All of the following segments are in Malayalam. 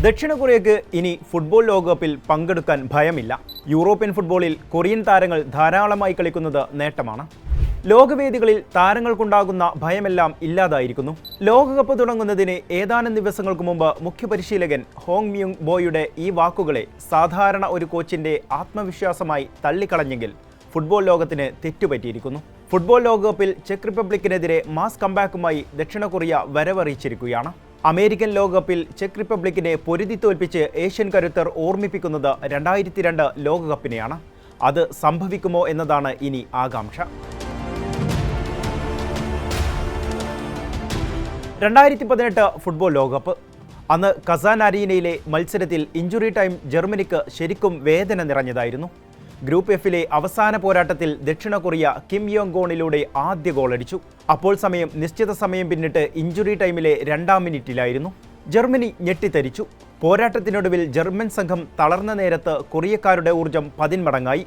ദക്ഷിണ കൊറിയയ്ക്ക് ഇനി ഫുട്ബോൾ ലോകകപ്പിൽ പങ്കെടുക്കാൻ ഭയമില്ല. യൂറോപ്യൻ ഫുട്ബോളിൽ കൊറിയൻ താരങ്ങൾ ധാരാളമായി കളിക്കുന്നത് നേട്ടമാണ്. ലോകവേദികളിൽ താരങ്ങൾക്കുണ്ടാകുന്ന ഭയമെല്ലാം ഇല്ലാതായിരിക്കുന്നു. ലോകകപ്പ് തുടങ്ങുന്നതിന് ഏതാനും ദിവസങ്ങൾക്ക് മുമ്പ് മുഖ്യപരിശീലകൻ ഹോങ് മ്യൂങ് ബോയുടെ ഈ വാക്കുകളെ സാധാരണ ഒരു കോച്ചിന്റെ ആത്മവിശ്വാസമായി തള്ളിക്കളഞ്ഞെങ്കിൽ ഫുട്ബോൾ ലോകത്തിന് തെറ്റുപറ്റിയിരിക്കുന്നു. ഫുട്ബോൾ ലോകകപ്പിൽ ചെക്ക് റിപ്പബ്ലിക്കിനെതിരെ മാസ് കംബാക്കുമായി ദക്ഷിണ കൊറിയ വരവറിയിച്ചിരിക്കുകയാണ്. അമേരിക്കൻ ലോകകപ്പിൽ ചെക്ക് റിപ്പബ്ലിക്കിനെ പൊരുതി തോൽപ്പിച്ച് ഏഷ്യൻ കരുത്തർ ഓർമ്മിപ്പിക്കുന്നത് 2002 ലോകകപ്പിനെയാണ്. അത് സംഭവിക്കുമോ എന്നതാണ് ഇനി ആകാംക്ഷ. 2018 ഫുട്ബോൾ ലോകകപ്പ്. അന്ന് കസാൻ അരീനയിലെ മത്സരത്തിൽ ഇഞ്ചുറി ടൈം ജർമ്മനിക്ക് ശരിക്കും വേദന നിറഞ്ഞതായിരുന്നു. ഗ്രൂപ്പ് എഫിലെ അവസാന പോരാട്ടത്തിൽ ദക്ഷിണ കൊറിയ കിം യോങ് ഗോണിലൂടെ ആദ്യ ഗോളടിച്ചു. അപ്പോൾ സമയം നിശ്ചിത സമയം പിന്നിട്ട് ഇഞ്ചുറി ടൈമിലെ 2-ാം മിനിറ്റിലായിരുന്നു. ജർമ്മനി ഞെട്ടിത്തരിച്ചു. പോരാട്ടത്തിനൊടുവിൽ ജർമ്മൻ സംഘം തളർന്ന നേരത്ത് കൊറിയക്കാരുടെ ഊർജം 10 മടങ്ങായി.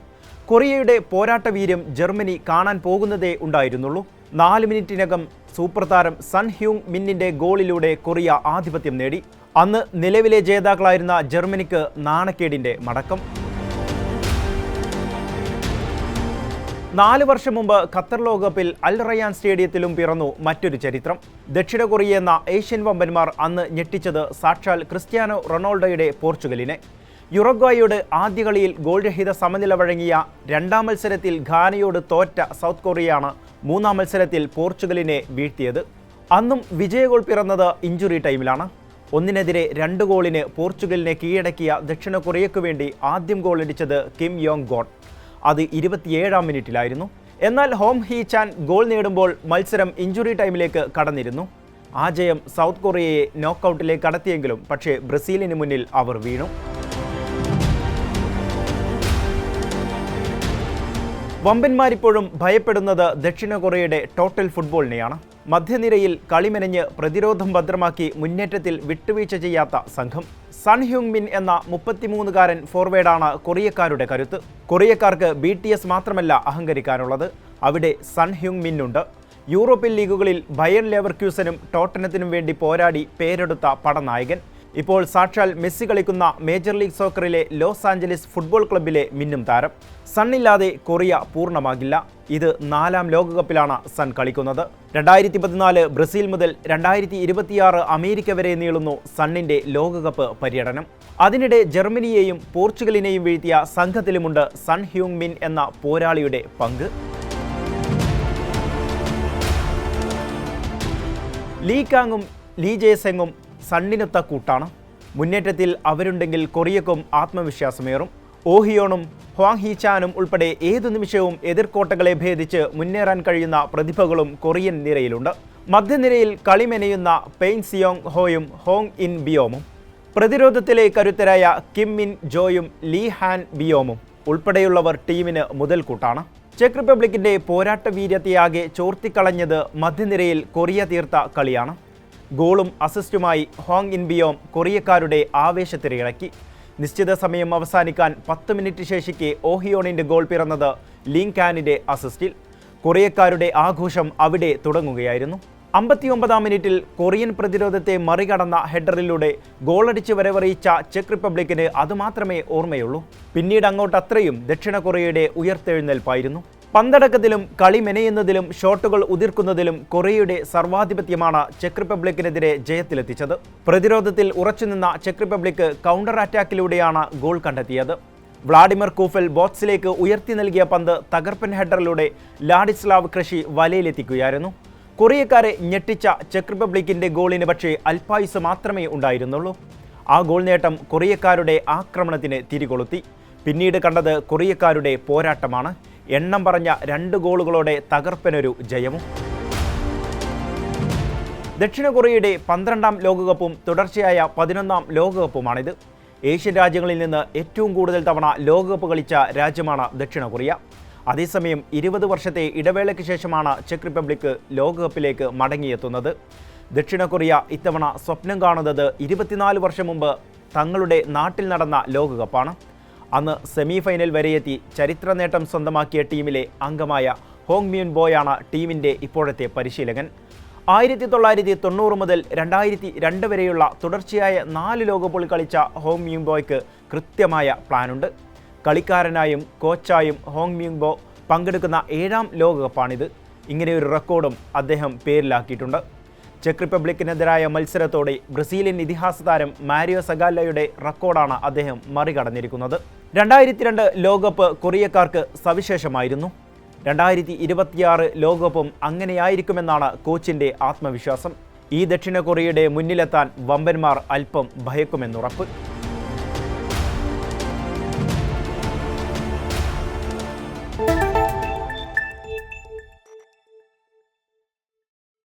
കൊറിയയുടെ പോരാട്ട വീര്യം ജർമ്മനി കാണാൻ പോകുന്നതേ ഉണ്ടായിരുന്നുള്ളൂ. 4 മിനിറ്റിനകം സൂപ്പർ താരം സൺ ഹ്യൂങ് മിന്നിന്റെ ഗോളിലൂടെ കൊറിയ ആധിപത്യം നേടി. അന്ന് നിലവിലെ ജേതാക്കളായിരുന്ന ജർമ്മനിക്ക് നാണക്കേടിന്റെ മടക്കം. 4 വർഷം മുമ്പ് ഖത്തർ ലോകകപ്പിൽ അൽ റയാൻ സ്റ്റേഡിയത്തിലും പിറന്നു മറ്റൊരു ചരിത്രം. ദക്ഷിണ കൊറിയ എന്ന ഏഷ്യൻ വമ്പന്മാർ അന്ന് ഞെട്ടിച്ചത് സാക്ഷാൽ ക്രിസ്ത്യാനോ റൊണാൾഡോയുടെ പോർച്ചുഗലിനെ. യുറുഗ്വായോട് ആദ്യ കളിയിൽ ഗോൾരഹിത സമനില വഴങ്ങിയ 2-ാം മത്സരത്തിൽ ഘാനയോട് തോറ്റ സൗത്ത് കൊറിയയാണ് 3-ാം മത്സരത്തിൽ പോർച്ചുഗലിനെ വീഴ്ത്തിയത്. അന്നും വിജയഗോൾ പിറന്നത് ഇഞ്ചുറി ടൈമിലാണ്. 1-2 ഗോളിന് പോർച്ചുഗലിനെ കീഴടക്കിയ ദക്ഷിണ കൊറിയയ്ക്കു വേണ്ടി ആദ്യം ഗോളടിച്ചത് കിം യോങ് ഗോൺ. അത് 27-ാം മിനിറ്റിലായിരുന്നു. എന്നാൽ ഹോം ഹീ ചാൻ ഗോൾ നേടുമ്പോൾ മത്സരം ഇഞ്ചുറി ടൈമിലേക്ക് കടന്നിരുന്നു. ആ ജയം സൗത്ത് കൊറിയയെ നോക്കൌട്ടിലേക്ക് കടത്തിയെങ്കിലും പക്ഷേ ബ്രസീലിന് മുന്നിൽ അവർ വീണു. വമ്പന്മാരിപ്പോഴും ഭയപ്പെടുന്നത് ദക്ഷിണ കൊറിയയുടെ ടോട്ടൽ ഫുട്ബോളിനെയാണ്. മധ്യനിരയിൽ കളിമെനഞ്ഞ് പ്രതിരോധം ഭദ്രമാക്കി മുന്നേറ്റത്തിൽ വിട്ടുവീഴ്ച ചെയ്യാത്ത സംഘം. സൺ ഹ്യൂങ് മിൻ എന്ന 33-കാരൻ ഫോർവേഡാണ് കൊറിയക്കാരുടെ കരുത്ത്. കൊറിയക്കാർക്ക് BTS മാത്രമല്ല അഹങ്കരിക്കാനുള്ളത്. അവിടെ സൺ ഹ്യൂങ് മിന്നുണ്ട്. യൂറോപ്യൻ ലീഗുകളിൽ ബയർ ലെവർക്യൂസനും ടോട്ടനത്തിനും വേണ്ടി പോരാടി പേരെടുത്ത പടനായകൻ. ഇപ്പോൾ സാക്ഷാൽ മെസ്സി കളിക്കുന്ന മേജർ ലീഗ് സോക്കറിലെ ലോസ് ആഞ്ചലസ് ഫുട്ബോൾ ക്ലബിലെ മിന്നും താരം. സണ്ണില്ലാതെ കൊറിയ പൂർണ്ണമാകില്ല. ഇത് 4-ാം ലോകകപ്പിലാണ് സൺ കളിക്കുന്നത്. 2014 ബ്രസീൽ മുതൽ 2026 അമേരിക്ക വരെ നീളുന്നു സണ്ണിന്റെ ലോകകപ്പ് പര്യടനം. അതിനിടെ ജർമ്മനിയെയും പോർച്ചുഗലിനെയും വീഴ്ത്തിയ സംഘത്തിലുമുണ്ട് സൺ ഹ്യൂങ് മിൻ എന്ന പോരാളിയുടെ പങ്ക്. ലീ കാങ്ങും ലീ ജേസെങ്ങും സണ്ണിനൊത്ത കൂട്ടാണ്. മുന്നേറ്റത്തിൽ അവരുണ്ടെങ്കിൽ കൊറിയക്കും ആത്മവിശ്വാസമേറും. ഓഹിയോണും ഹ്വാങ് ഹീ ചാനും ഉൾപ്പെടെ ഏതു നിമിഷവും എതിർക്കോട്ടകളെ ഭേദിച്ച് മുന്നേറാൻ കഴിയുന്ന പ്രതിഭകളും കൊറിയൻ നിരയിലുണ്ട്. മധ്യനിരയിൽ കളിമെനയുന്ന പെയിൻ സിയോങ് ഹോയും ഹോങ് ഇൻ ബിയോമും, പ്രതിരോധത്തിലെ കരുത്തരായ കിം മിൻ ജോയും ലീ ഹാൻ ബിയോമും ഉൾപ്പെടെയുള്ളവർ ടീമിന് മുതൽക്കൂട്ടാണ്. ചെക്ക് റിപ്പബ്ലിക്കിന്റെ പോരാട്ട വീര്യത്തെയാകെ ചോർത്തിക്കളഞ്ഞത് മധ്യനിരയിൽ കൊറിയ തീർത്ത കളിയാണ്. ഗോളും അസിസ്റ്റുമായി ഹോങ് ഇൻ ബിയോം കൊറിയക്കാരുടെ ആവേശത്തിരയിളക്കി. നിശ്ചിത സമയം അവസാനിക്കാൻ 10 മിനിറ്റ് ശേഷിക്കെ ഓഹിയോണിന്റെ ഗോൾ പിറന്നത് ലിങ് കാനിന്റെ അസിസ്റ്റിൽ. കൊറിയക്കാരുടെ ആഘോഷം അവിടെ തുടങ്ങുകയായിരുന്നു. 59-ാം മിനിറ്റിൽ കൊറിയൻ പ്രതിരോധത്തെ മറികടന്ന ഹെഡറിലൂടെ ഗോളടിച്ച് വരവറിയിച്ച ചെക്ക് റിപ്പബ്ലിക്കിന് അതുമാത്രമേ ഓർമ്മയുള്ളൂ. പിന്നീട് അങ്ങോട്ട് അത്രയും ദക്ഷിണ കൊറിയയുടെ ഉയർത്തെഴുന്നേൽപ്പായിരുന്നു. പന്തടക്കത്തിലും കളി മെനയുന്നതിലും ഷോട്ടുകൾ ഉതിർക്കുന്നതിലും കൊറിയയുടെ സർവാധിപത്യമാണ് ചെക്ക് റിപ്പബ്ലിക്കിനെതിരെ ജയത്തിലെത്തിച്ചത്. പ്രതിരോധത്തിൽ ഉറച്ചുനിന്ന ചെക്ക് റിപ്പബ്ലിക്ക് കൗണ്ടർ അറ്റാക്കിലൂടെയാണ് ഗോൾ കണ്ടെത്തിയത്. വ്ളാഡിമിർ കൂഫൽ ബോക്സിലേക്ക് ഉയർത്തി നൽകിയ പന്ത് തകർപ്പൻ ഹെഡറിലൂടെ ലാഡിസ്ലാവ് ക്രഷി വലയിലെത്തിക്കുകയായിരുന്നു. കൊറിയക്കാരെ ഞെട്ടിച്ച ചെക്ക് റിപ്പബ്ലിക്കിന്റെ ഗോളിന് പക്ഷേ അൽപായുസ് മാത്രമേ ഉണ്ടായിരുന്നുള്ളൂ. ആ ഗോൾ നേട്ടം കൊറിയക്കാരുടെ ആക്രമണത്തിന് തിരികൊളുത്തി. പിന്നീട് കണ്ടത് കൊറിയക്കാരുടെ പോരാട്ടമാണ്. എണ്ണം പറഞ്ഞ 2 ഗോളുകളോടെ തകർപ്പനൊരു ജയവും. ദക്ഷിണ കൊറിയയുടെ 12-ാം ലോകകപ്പും തുടർച്ചയായ 11-ാം ലോകകപ്പുമാണിത്. ഏഷ്യൻ രാജ്യങ്ങളിൽ നിന്ന് ഏറ്റവും കൂടുതൽ തവണ ലോകകപ്പ് കളിച്ച രാജ്യമാണ് ദക്ഷിണ കൊറിയ. അതേസമയം 20 വർഷത്തെ ഇടവേളയ്ക്ക് ശേഷമാണ് ചെക്ക് റിപ്പബ്ലിക്ക് ലോകകപ്പിലേക്ക് മടങ്ങിയെത്തുന്നത്. ദക്ഷിണ കൊറിയ ഇത്തവണ സ്വപ്നം കാണുന്നത് 24 വർഷം മുമ്പ് തങ്ങളുടെ നാട്ടിൽ നടന്ന ലോകകപ്പാണ്. അന്ന് സെമി ഫൈനൽ വരെയെത്തി ചരിത്ര നേട്ടം സ്വന്തമാക്കിയ ടീമിലെ അംഗമായ ഹോങ് മ്യൂൻ ബോയാണ് ടീമിൻ്റെ ഇപ്പോഴത്തെ പരിശീലകൻ. 1990 മുതൽ 2002 വരെയുള്ള തുടർച്ചയായ 4 ലോകകപ്പിൽ കളിച്ച ഹോങ് മ്യൂംബോയ്ക്ക് കൃത്യമായ പ്ലാനുണ്ട്. കളിക്കാരനായും കോച്ചായും ഹോങ് മ്യൂംബോ പങ്കെടുക്കുന്ന 7ാം ലോകകപ്പാണിത്. ഇങ്ങനെയൊരു റെക്കോർഡും അദ്ദേഹം പേരിലാക്കിയിട്ടുണ്ട്. ചെക്ക് റിപ്പബ്ലിക്കിനെതിരായ മത്സരത്തോടെ ബ്രസീലിയൻ ഇതിഹാസ താരം മാരിയോ സഗാലയുടെ റെക്കോർഡാണ് അദ്ദേഹം മറികടന്നിരിക്കുന്നത്. 2002 ലോകകപ്പ് കൊറിയക്കാർക്ക് സവിശേഷമായിരുന്നു. 2026 ലോകകപ്പും അങ്ങനെയായിരിക്കുമെന്നാണ് കോച്ചിൻ്റെ ആത്മവിശ്വാസം. ഈ ദക്ഷിണ കൊറിയയുടെ മുന്നിലെത്താൻ വമ്പന്മാർ അല്പം ഭയക്കുമെന്നുറപ്പ്.